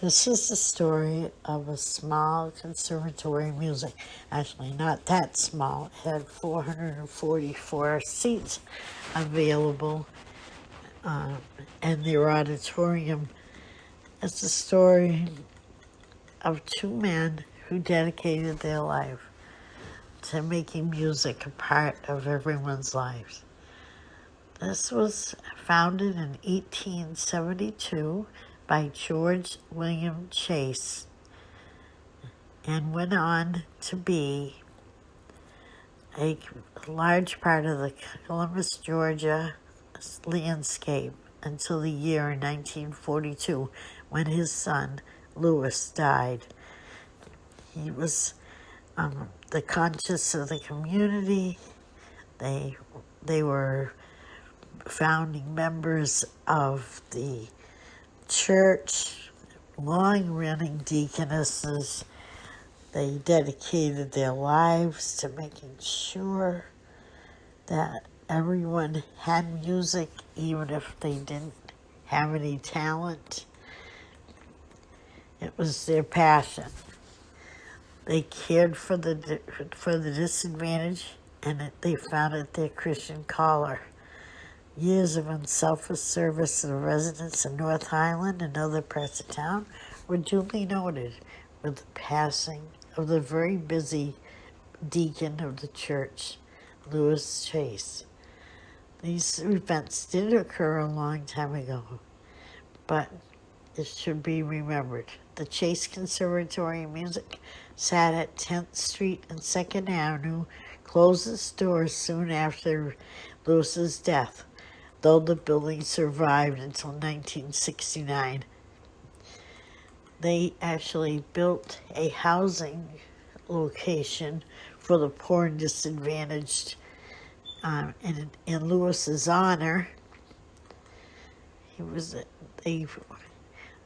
This is the story of a small conservatory music. Actually, not that small. It had 444 seats available in their auditorium. It's a story of two men who dedicated their life to making music a part of everyone's lives. This was founded in 1872 by George William Chase and went on to be a large part of the Columbus, Georgia landscape until the year 1942 when his son, Lewis, died. He was the conscience of the community. They were founding members of the church, long-running deaconesses. They dedicated their lives to making sure that everyone had music, even if they didn't have any talent. It was their passion. They cared for the disadvantaged, and they founded their Christian collar. Years of unselfish service to the residents of North Highland and other parts of town were duly noted with the passing of the very busy deacon of the church, Lewis Chase. These events did occur a long time ago, but it should be remembered. The Chase Conservatory of Music sat at 10th Street and 2nd Avenue, closed its doors soon after Lewis's death, though the building survived until 1969. They actually built a housing location for the poor and disadvantaged in Lewis's honor.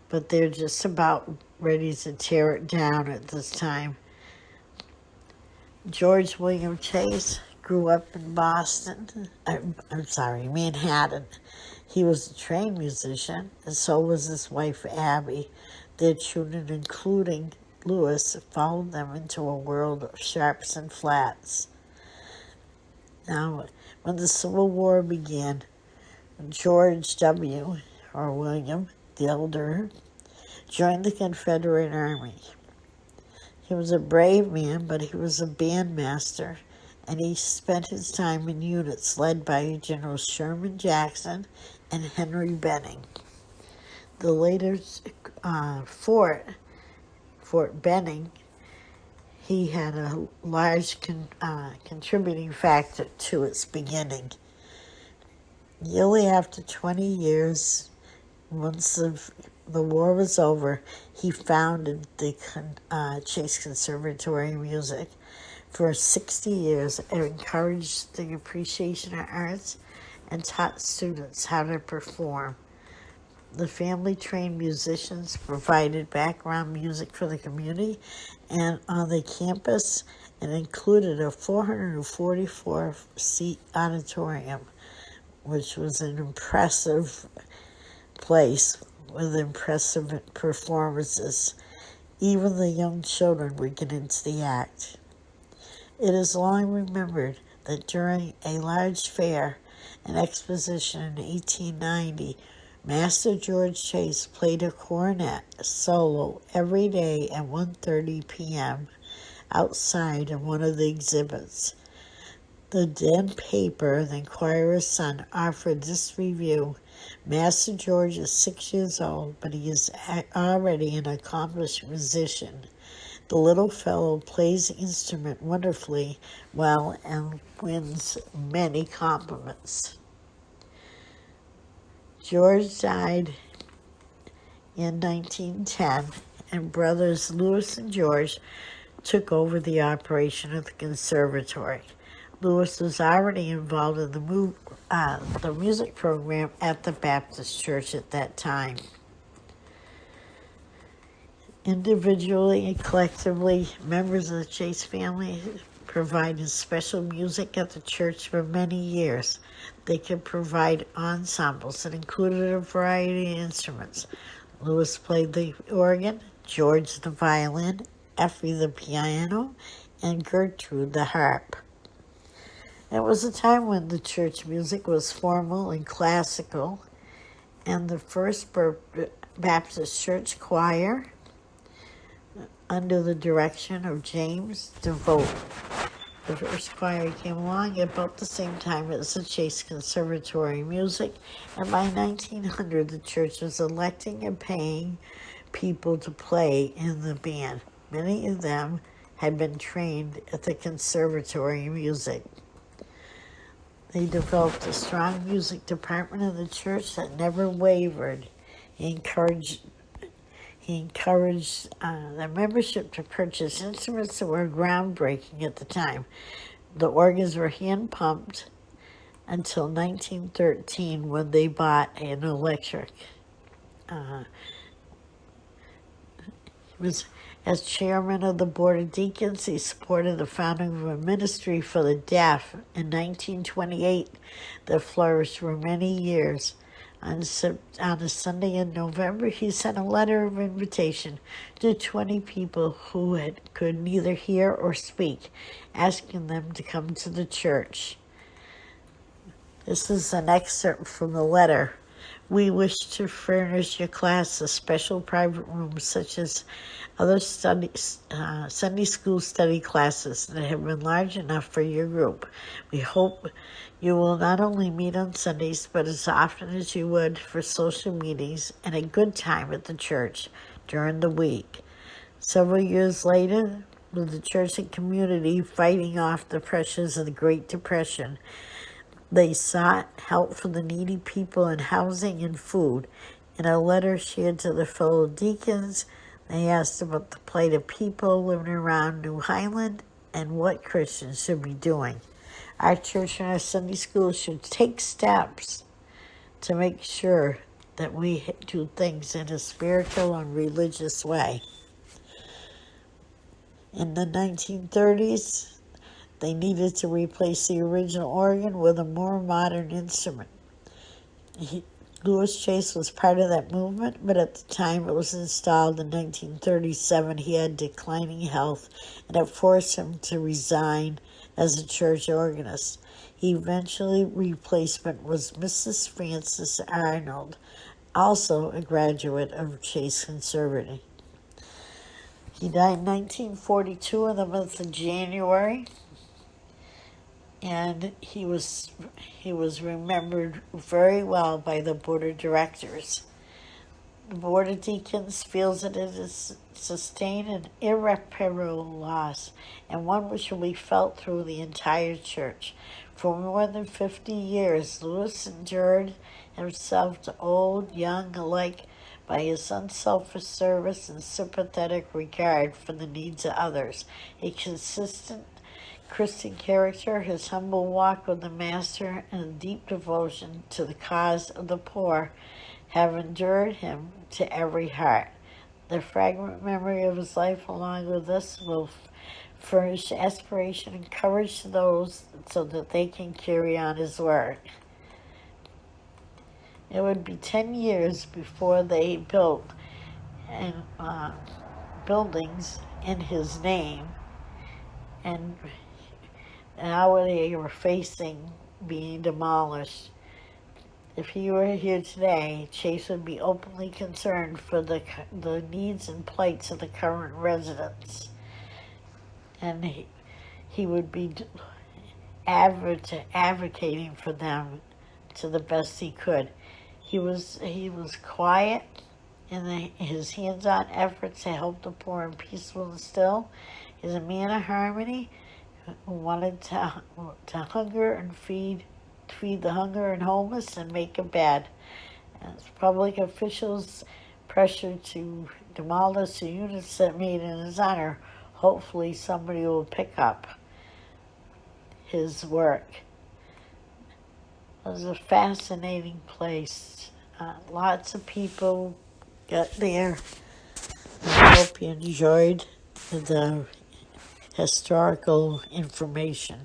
But they're just about ready to tear it down at this time. George William Chase grew up in Manhattan. He was a trained musician, and so was his wife, Abby. Their children, including Lewis, followed them into a world of sharps and flats. Now, when the Civil War began, George W., or William, the elder, joined the Confederate Army. He was a brave man, but he was a bandmaster, and he spent his time in units led by General Sherman Jackson and Henry Benning. The later Fort Benning, he had a large contributing factor to its beginning. Nearly after 20 years, once the war was over, he founded the Chase Conservatory of Music. For 60 years, it encouraged the appreciation of arts and taught students how to perform. The family trained musicians provided background music for the community, and on the campus, it included a 444-seat auditorium, which was an impressive place with impressive performances. Even the young children would get into the act. It is long remembered that during a large fair and exposition in 1890, Master George Chase played a cornet solo every day at 1:30 p.m. outside of one of the exhibits. The then paper, the Inquirer's Son, offered this review. Master George is 6 years old, but he is already an accomplished musician. The little fellow plays the instrument wonderfully well and wins many compliments. George died in 1910, and brothers Lewis and George took over the operation of the conservatory. Lewis was already involved in the music program at the Baptist Church at that time. Individually and collectively, members of the Chase family provided special music at the church for many years. They could provide ensembles that included a variety of instruments. Louis played the organ, George the violin, Effie the piano, and Gertrude the harp. It was a time when the church music was formal and classical, and the First Baptist Church Choir, under the direction of James DeVoe. The first choir came along at about the same time as the Chase Conservatory music, and by 1900 the church was electing and paying people to play in the band. Many of them had been trained at the Conservatory music. They developed a strong music department in the church that never wavered. He encouraged the membership to purchase instruments that were groundbreaking at the time. The organs were hand-pumped until 1913 when they bought an electric. As chairman of the Board of Deacons, he supported the founding of a ministry for the deaf in 1928 that flourished for many years. On a Sunday in November, he sent a letter of invitation to 20 people who could neither hear or speak, asking them to come to the church. This is an excerpt from the letter. We wish to furnish your class a special private room such as other Sunday school study classes that have been large enough for your group. We hope you will not only meet on Sundays, but as often as you would for social meetings and a good time at the church during the week. Several years later, with the church and community fighting off the pressures of the Great Depression, they sought help for the needy people in housing and food. In a letter shared to their fellow deacons, they asked about the plight of people living around New Highland and what Christians should be doing. Our church and our Sunday school should take steps to make sure that we do things in a spiritual and religious way. In the 1930s, they needed to replace the original organ with a more modern instrument. Louis Chase was part of that movement, but at the time it was installed in 1937, he had declining health, and it forced him to resign as a church organist. Eventually, replacement was Mrs. Frances Arnold, also a graduate of Chase Conservatory. He died in 1942 in the month of January, and he was remembered very well by the board of directors. The Board of Deacons feels that it has sustained an irreparable loss, and one which will be felt through the entire church. For more than 50 years, Louis endured himself to old, young alike by his unselfish service and sympathetic regard for the needs of others. A consistent Christian character, his humble walk with the Master, and a deep devotion to the cause of the poor have endured him to every heart. The fragment memory of his life, along with this, will furnish aspiration and courage to those so that they can carry on his work. It would be 10 years before they built buildings in his name, and now they were facing being demolished. If he were here today, Chase would be openly concerned for the needs and plights of the current residents, and he would be advocating for them to the best he could. He was quiet in his hands-on efforts to help the poor and peaceful and still. He's a man of harmony who wanted to hunger and feed the hunger and homeless and make a bed. As public officials pressured to demolish the units that made in his honor, hopefully somebody will pick up his work. It was a fascinating place. Lots of people got there. I hope you enjoyed the historical information.